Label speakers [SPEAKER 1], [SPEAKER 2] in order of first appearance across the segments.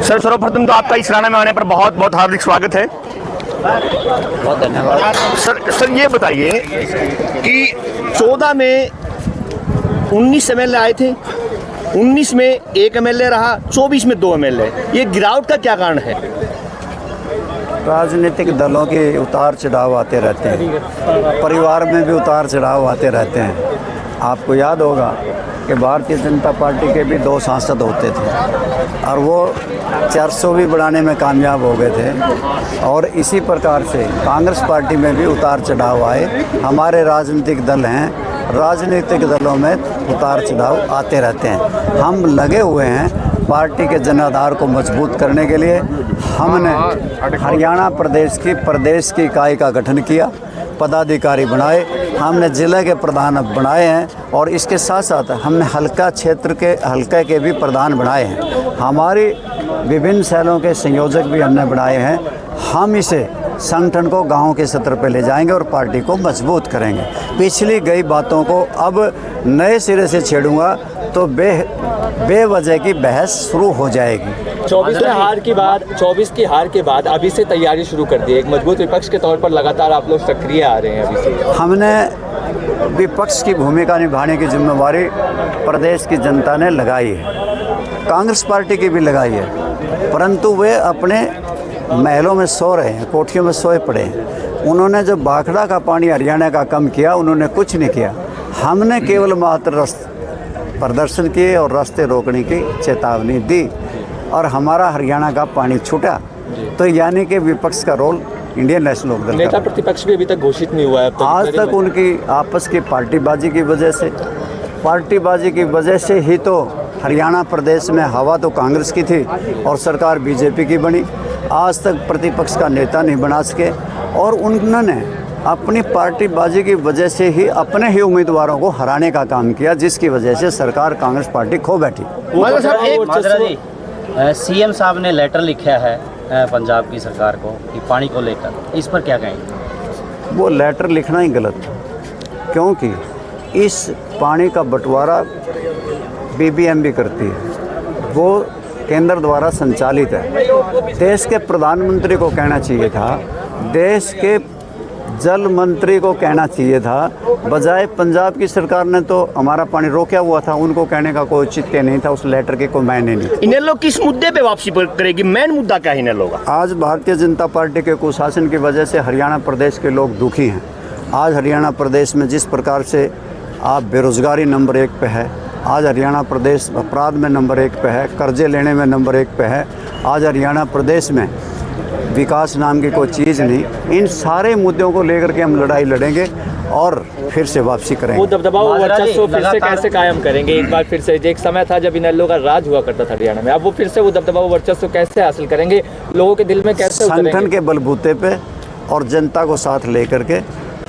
[SPEAKER 1] Sir सर्वप्रथम तो आपका इस राणा में आने पर बहुत बहुत हार्दिक स्वागत है।
[SPEAKER 2] बहुत धन्यवाद।
[SPEAKER 1] सर ये बताइए कि 14 में 19 एमएलए आए थे, 19 में 1 एमएलए रहा, 24 में 2 एमएलए। ये गिरावट का क्या कारण है?
[SPEAKER 2] राजनीतिक दलों के उतार चढ़ाव आते रहते हैं, परिवार में भी उतार चढ़ाव आते रहते हैं। आपको याद होगा कि भारतीय जनता पार्टी के भी 2 सांसद होते थे और वो 400 भी बढ़ाने में कामयाब हो गए थे। और इसी प्रकार से कांग्रेस पार्टी में भी उतार चढ़ाव आए। हमारे राजनीतिक दल हैं, राजनीतिक दलों में उतार चढ़ाव आते रहते हैं। हम लगे हुए हैं पार्टी के जनाधार को मजबूत करने के लिए। हमने हरियाणा प्रदेश की इकाई का गठन किया, पदाधिकारी बनाए, हमने ज़िले के प्रधान बनाए हैं और इसके साथ साथ हमने हल्के के भी प्रधान बनाए हैं। हमारी विभिन्न सेलों के संयोजक भी हमने बनाए हैं। हम इसे संगठन को गांव के स्तर पर ले जाएंगे और पार्टी को मजबूत करेंगे। पिछली गई बातों को अब नए सिरे से छेड़ूंगा तो बेवजह की बहस शुरू हो जाएगी।
[SPEAKER 3] 24 की हार के बाद अभी से तैयारी शुरू कर दी है। एक मजबूत विपक्ष के तौर पर लगातार आप लोग सक्रिय आ रहे हैं। अभी से
[SPEAKER 2] हमने विपक्ष की भूमिका निभाने की जिम्मेवारी प्रदेश की जनता ने लगाई है, कांग्रेस पार्टी की भी लगाई है, परंतु वे अपने महलों में सो रहे हैं, कोठियों में सोए पड़े हैं। उन्होंने जो भाखड़ा का पानी हरियाणा का कम किया, उन्होंने कुछ नहीं किया। हमने केवल मात्र प्रदर्शन किए और रास्ते रोकने की चेतावनी दी और हमारा हरियाणा का पानी छूटा। तो यानी कि विपक्ष का रोल इंडियन नेशनल लोकदल का।
[SPEAKER 3] नेता प्रतिपक्ष भी अभी तक घोषित नहीं हुआ है
[SPEAKER 2] आज तक। उनकी आपस की पार्टीबाजी की वजह से ही तो हरियाणा प्रदेश में हवा तो कांग्रेस की थी और सरकार बीजेपी की बनी। आज तक प्रतिपक्ष का नेता नहीं बना सके और उन्होंने अपनी पार्टीबाजी की वजह से ही अपने ही उम्मीदवारों को हराने का काम किया, जिसकी वजह से सरकार कांग्रेस पार्टी खो बैठी।
[SPEAKER 4] सीएम साहब ने लेटर लिखा है पंजाब की सरकार को कि पानी को लेकर, इस पर क्या कहेंगे?
[SPEAKER 2] वो लेटर लिखना ही गलत था, क्योंकि इस पानी का बंटवारा बीबीएमबी करती है, वो केंद्र द्वारा संचालित है। देश के प्रधानमंत्री को कहना चाहिए था, देश के जल मंत्री को कहना चाहिए था, बजाय पंजाब की सरकार ने तो हमारा पानी रोका हुआ था, उनको कहने का कोई औचित्य नहीं था। उस लेटर के कोई मायने नहीं।
[SPEAKER 1] इनेलो किस मुद्दे पे वापसी करेगी? मेन मुद्दा क्या है इनेलो का? आज
[SPEAKER 2] भारतीय जनता पार्टी के कुशासन की वजह से हरियाणा प्रदेश के लोग दुखी हैं। आज हरियाणा प्रदेश में जिस प्रकार से आप बेरोजगारी नंबर 1 पे है, आज हरियाणा प्रदेश अपराध में नंबर 1 पे है, कर्जे लेने में नंबर 1 पे है, आज हरियाणा प्रदेश में विकास नाम की कोई चीज़ नहीं। इन सारे मुद्दों को लेकर के हम लड़ाई लड़ेंगे और फिर से वापसी करेंगे।
[SPEAKER 3] वो दबदबा वर्चस्व फिर से कैसे कायम करेंगे? एक बार फिर से एक समय था जब इनेलो का राज हुआ करता था हरियाणा में, अब वो फिर से वो दबदबा वर्चस्व कैसे हासिल करेंगे? लोगों के दिल में कैसे उतरेंगे?
[SPEAKER 2] संगठन के बलबूते पे और जनता को साथ लेकर के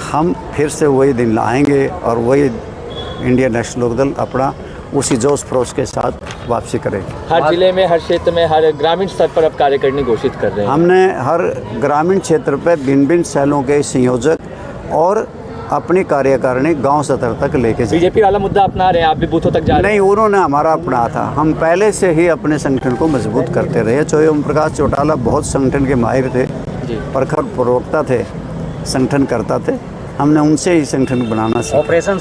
[SPEAKER 2] हम फिर से वही दिन लाएंगे और वही इंडियन नेशनल लोकदल अपना उसी जोश खरोश के साथ वापसी करेंगे।
[SPEAKER 3] हर जिले में, हर क्षेत्र में, हर ग्रामीण स्तर पर अब कार्यकारिणी घोषित कर रहे हैं।
[SPEAKER 2] हमने हर ग्रामीण क्षेत्र पे भिन्न सेलों के संयोजक और अपनी कार्यकारिणी गांव स्तर तक लेके जाए।
[SPEAKER 3] बीजेपी वाला मुद्दा अपना रहे हैं, आप भी बूथों तक जा रहे हैं?
[SPEAKER 2] नहीं, उन्होंने हमारा अपना था। हम पहले से ही अपने संगठन को मजबूत करते रहे। चाहे ओम प्रकाश चौटाला बहुत संगठन के माहिर थे, प्रखर प्रवक्ता थे, संगठन करता थे। हमने उनसे ही संगठन बनाना सीखा।
[SPEAKER 4] ऑपरेशन